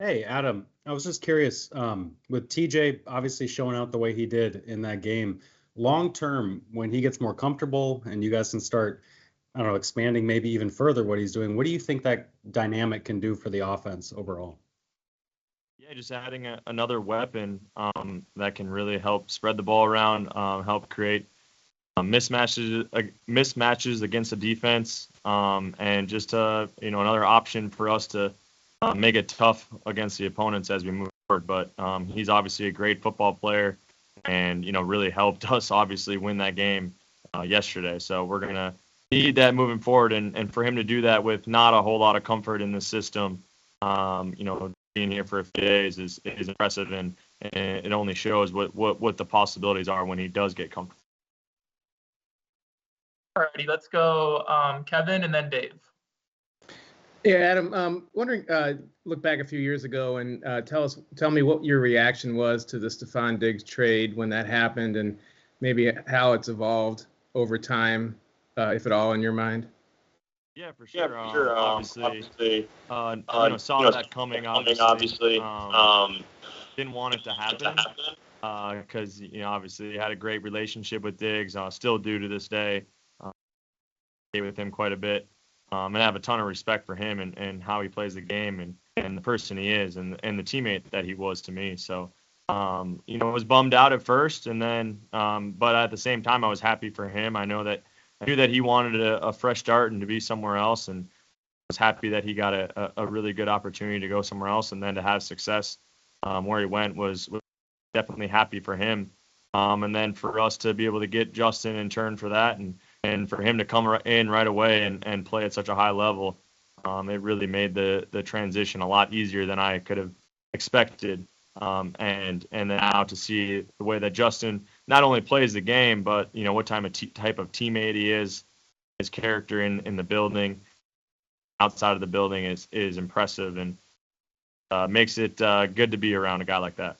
Hey, Adam, I was just curious, with TJ obviously showing out the way he did in that game, long term, when he gets more comfortable and you guys can start, I don't know, expanding maybe even further what he's doing, what do you think that dynamic can do for the offense overall? Yeah, just adding another weapon that can really help spread the ball around, help create mismatches against the defense, and just another option for us to make it tough against the opponents as we move forward. But he's obviously a great football player, and really helped us obviously win that game yesterday. So we're gonna need that moving forward, and for him to do that with not a whole lot of comfort in the system, being here for a few days is impressive, and it only shows what the possibilities are when he does get comfortable. Alrighty, let's go Kevin and then Dave. Yeah, Adam, wondering, look back a few years ago and tell me what your reaction was to the Stefon Diggs trade when that happened, and maybe how it's evolved over time, if at all, in your mind. Yeah, for sure. Obviously, saw that coming. Obviously, didn't want it to happen because obviously had a great relationship with Diggs. Still do to this day. With him quite a bit, and I have a ton of respect for him and how he plays the game and the person he is and the teammate that he was to me. So, I was bummed out at first, and then, but at the same time, I was happy for him. I knew that he wanted a fresh start and to be somewhere else, and I was happy that he got a really good opportunity to go somewhere else, and then to have success where he went was definitely happy for him. And then for us to be able to get Justin in turn for that, and for him to come in right away and play at such a high level, it really made the transition a lot easier than I could have expected. And then now to see the way that Justin not only plays the game, but what type of teammate he is, his character in the building, outside of the building is impressive, and makes it good to be around a guy like that.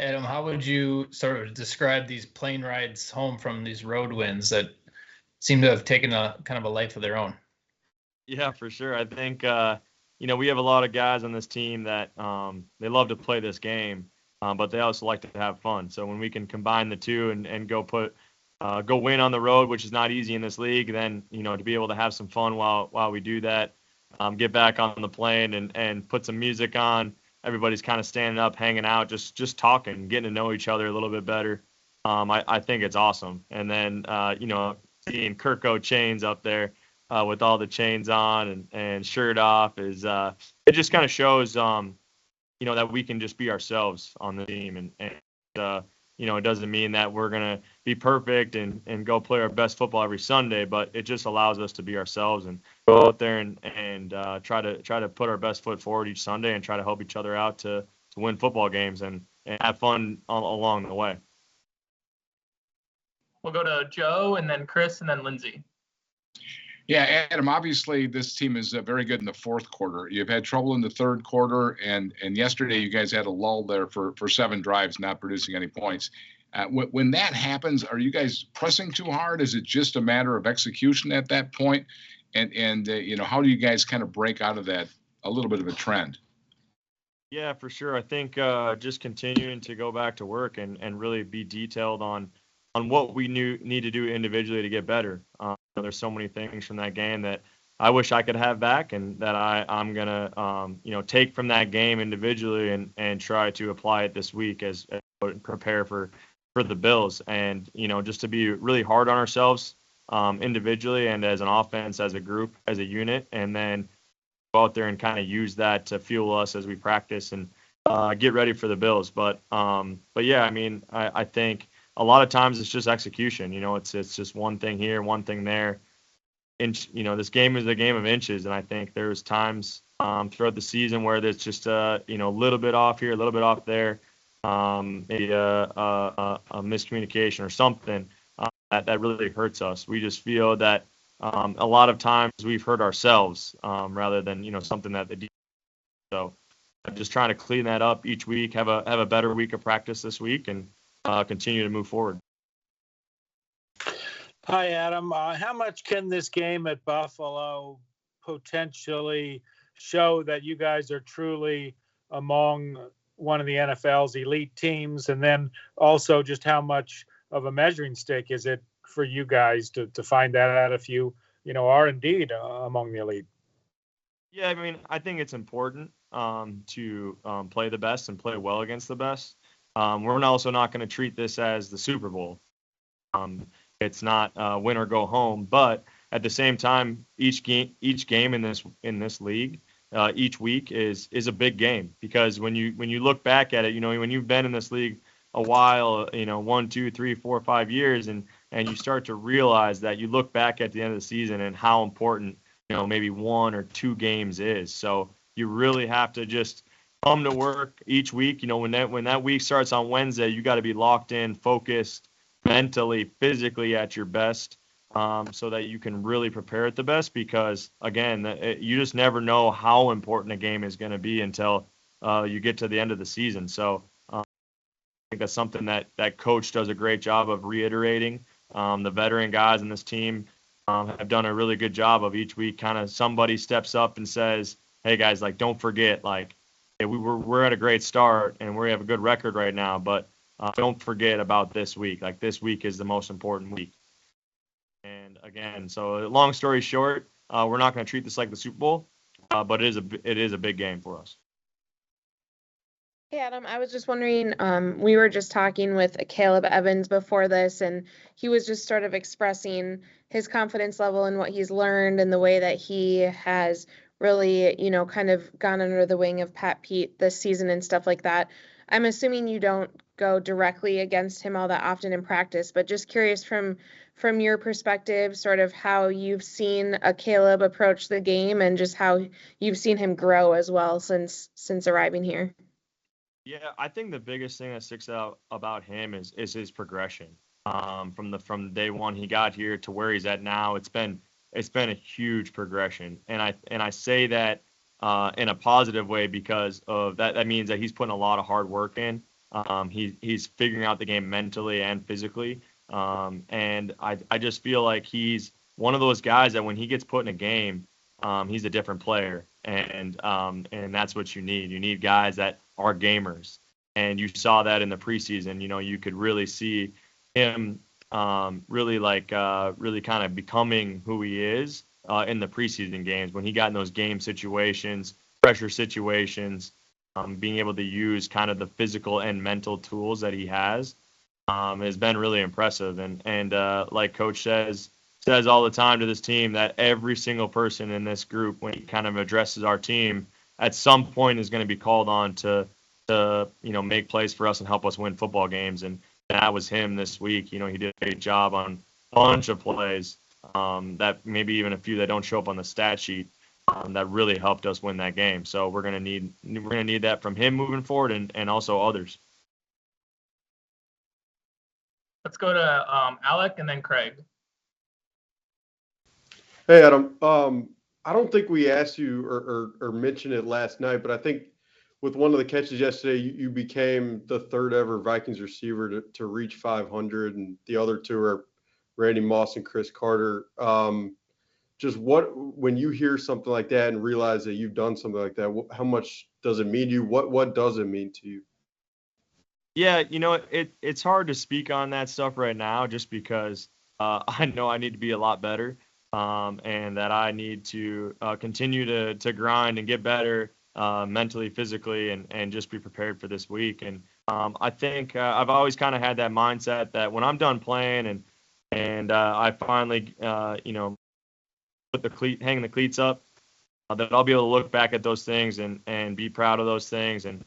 Adam, how would you sort of describe these plane rides home from these road wins that seem to have taken a kind of a life of their own? Yeah, for sure. I think we have a lot of guys on this team that they love to play this game, but they also like to have fun. So when we can combine the two and go win on the road, which is not easy in this league, then to be able to have some fun while we do that, get back on the plane and put some music on. Everybody's kind of standing up, hanging out, just talking, getting to know each other a little bit better. I think it's awesome. And then, seeing Kirk chains up there with all the chains on and shirt off it just kind of shows, that we can just be ourselves on the team. And it doesn't mean that we're going to be perfect and go play our best football every Sunday, but it just allows us to be ourselves and go out there and try to put our best foot forward each Sunday and try to help each other out to win football games and have fun along the way. We'll go to Joe and then Chris and then Lindsay. Yeah, Adam, obviously this team is very good in the fourth quarter. You've had trouble in the third quarter, and yesterday you guys had a lull there for 7 drives, not producing any points. When that happens, are you guys pressing too hard? Is it just a matter of execution at that point? And how do you guys kind of break out of that, a little bit of a trend? Yeah, for sure. I think just continuing to go back to work and really be detailed on what we need to do individually to get better. There's so many things from that game that I wish I could have back, and that I'm gonna take from that game individually and try to apply it this week as prepare for the Bills, and just to be really hard on ourselves individually and as an offense, as a group, as a unit, and then go out there and kind of use that to fuel us as we practice and get ready for the Bills. But yeah, I mean, I think a lot of times it's just execution. It's just one thing here, one thing there. This game is a game of inches, and I think there's times throughout the season where there's just a little bit off here, a little bit off there, maybe a miscommunication or something that really hurts us. We just feel that a lot of times we've hurt ourselves rather than something that the defense. So I'm just trying to clean that up each week, have a better week of practice this week, and continue to move forward. Hi, Adam. How much can this game at Buffalo potentially show that you guys are truly among one of the NFL's elite teams? And then also just how much of a measuring stick is it for you guys to find that out if you are indeed among the elite? Yeah, I mean, I think it's important to play the best and play well against the best. We're also not going to treat this as the Super Bowl. It's not win or go home, but at the same time, each game in this league, each week is a big game, because when you look back at it, when you've been in this league a while, 1, 2, 3, 4, 5 years, and you start to realize that you look back at the end of the season and how important maybe 1 or 2 games is. So you really have to just come to work each week. When that week starts on Wednesday, you got to be locked in, focused, mentally, physically at your best, so that you can really prepare at the best, because again, you just never know how important a game is going to be until you get to the end of the season. So I think that's something that coach does a great job of reiterating. The veteran guys in this team have done a really good job of each week kind of somebody steps up and says, hey guys, like, don't forget, like, hey, we're at a great start and we have a good record right now, but don't forget about this week. Like, this week is the most important week. And again, so long story short, we're not going to treat this like the Super Bowl, but it is a big game for us. Hey, Adam, I was just wondering, we were just talking with Caleb Evans before this, and he was just sort of expressing his confidence level and what he's learned and the way that he has really, kind of gone under the wing of Pat Pete this season and stuff like that. I'm assuming you don't go directly against him all that often in practice, but just curious from your perspective, sort of how you've seen a Caleb approach the game and just how you've seen him grow as well since arriving here. Yeah, I think the biggest thing that sticks out about him is his progression. From day one he got here to where he's at now, it's been a huge progression, and I say that in a positive way, because of that. That means that he's putting a lot of hard work in. He's figuring out the game mentally and physically, and I just feel like he's one of those guys that when he gets put in a game, he's a different player, and that's what you need. You need guys that are gamers, and you saw that in the preseason. You could really see him really kind of becoming who he is in the preseason games when he got in those game situations, pressure situations, being able to use kind of the physical and mental tools that he has been really impressive. And like Coach says all the time to this team, that every single person in this group, when he kind of addresses our team, at some point is going to be called on to make plays for us and help us win football games. And that was him this week. He did a great job on a bunch of plays that maybe even a few that don't show up on the stat sheet that really helped us win that game. So we're gonna need that from him moving forward, and also others. Let's go to Alec and then Craig. Hey, Adam. I don't think we asked you or mentioned it last night, but I think with one of the catches yesterday, you became the third ever Vikings receiver to reach 500, and the other two are Randy Moss and Chris Carter. When you hear something like that and realize that you've done something like that, how much does it mean to you? What does it mean to you? Yeah, it's hard to speak on that stuff right now, just because I know I need to be a lot better. And that I need to continue to grind and get better mentally, physically, and just be prepared for this week. And I think I've always kind of had that mindset that when I'm done playing and I finally hang the cleats up, that I'll be able to look back at those things and be proud of those things and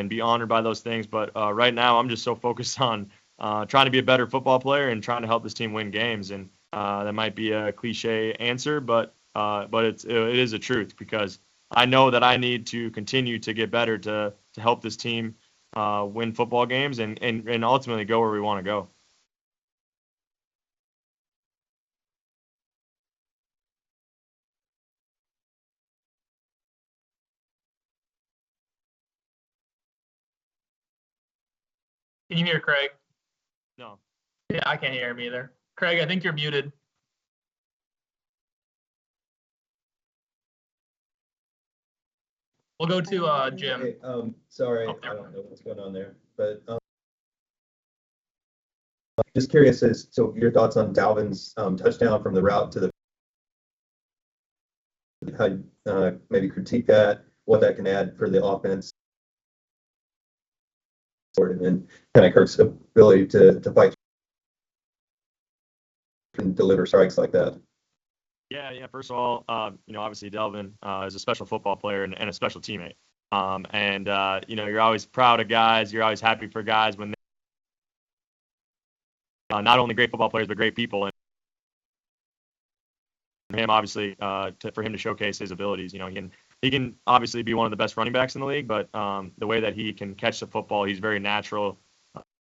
be honored by those things. But right now I'm just so focused on trying to be a better football player and trying to help this team win games. And that might be a cliche answer, but it is a truth, because I know that I need to continue to get better to help this team win football games and ultimately go where we want to go. Can you hear Craig? No. Yeah, I can't hear him either. Craig, I think you're muted. We'll go to Jim. Hey, sorry, I don't know what's going on there, but just curious so your thoughts on Dalvin's touchdown from the route to the how you maybe critique that, what that can add for the offense, and then kind of Kirk's ability to fight and deliver strikes like that. Yeah. First of all, obviously Dalvin is a special football player and a special teammate. You're always proud of guys. You're always happy for guys when they're not only great football players but great people. And for him, obviously, for him to showcase his abilities, he can obviously be one of the best running backs in the league. But the way that he can catch the football, he's very natural.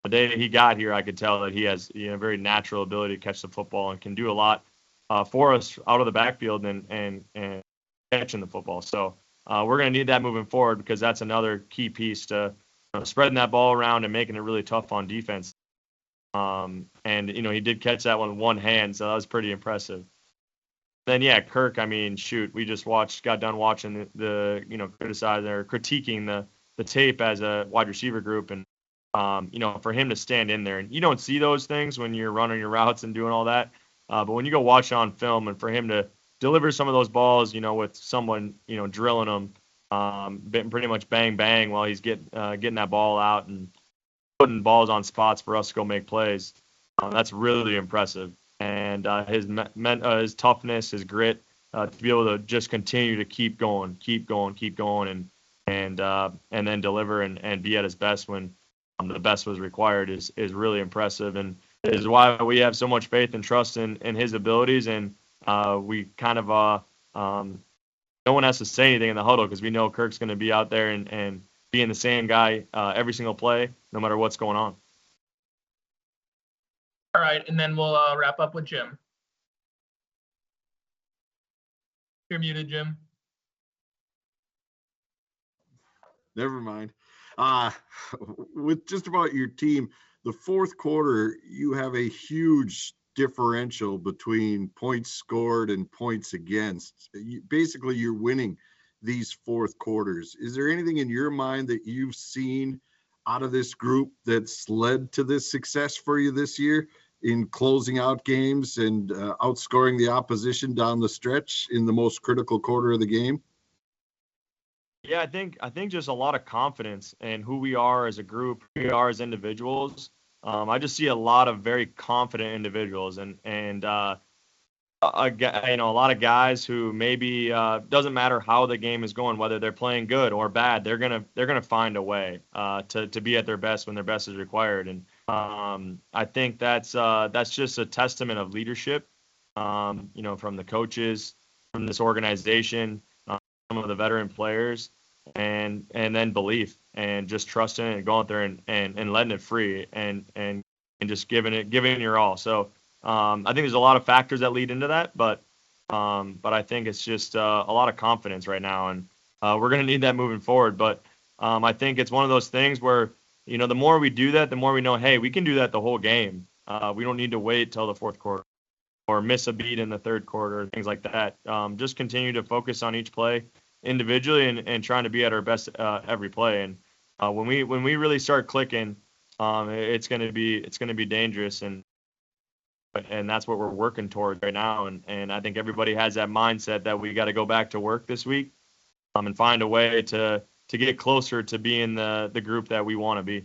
The day that he got here, I could tell that he has a very natural ability to catch the football and can do a lot for us out of the backfield and catching the football. So we're going to need that moving forward because that's another key piece to spreading that ball around and making it really tough on defense. He did catch that one with one hand, so that was pretty impressive. Then, Kirk, we just got done watching criticizing or critiquing the tape as a wide receiver group. And, for him to stand in there, and you don't see those things when you're running your routes and doing all that. But when you go watch on film and for him to deliver some of those balls, with someone, drilling them, pretty much bang, bang while he's getting that ball out and putting balls on spots for us to go make plays. That's really impressive. And his toughness, his grit, to be able to just continue to keep going, and then deliver and be at his best when the best was required is really impressive, and is why we have so much faith and trust in his abilities. And we kind of no one has to say anything in the huddle because we know Kirk's going to be out there and being the same guy every single play, no matter what's going on. All right, and then we'll wrap up with Jim. You're muted, Jim. Never mind. With just about your team, the fourth quarter, you have a huge differential between points scored and points against. Basically, you're winning these fourth quarters. Is there anything in your mind that you've seen out of this group that's led to this success for you this year in closing out games and outscoring the opposition down the stretch in the most critical quarter of the game? Yeah, I think just a lot of confidence in who we are as a group, who we are as individuals. I just see a lot of very confident individuals and a lot of guys who maybe doesn't matter how the game is going, whether they're playing good or bad, they're gonna find a way to be at their best when their best is required. And I think that's just a testament of leadership, from the coaches, from this organization, some of the veteran players, and then belief and just trusting it and going out there and letting it free and just giving it your all. So I think there's a lot of factors that lead into that, but I think it's just a lot of confidence right now, and we're going to need that moving forward. But I think it's one of those things where, the more we do that, the more we know, hey, we can do that the whole game. We don't need to wait till the fourth quarter or miss a beat in the third quarter, things like that. Just continue to focus on each play individually and trying to be at our best every play. And when we really start clicking, it's going to be dangerous, and that's what we're working towards right now. And I think everybody has that mindset that we got to go back to work this week and find a way to get closer to being the group that we want to be.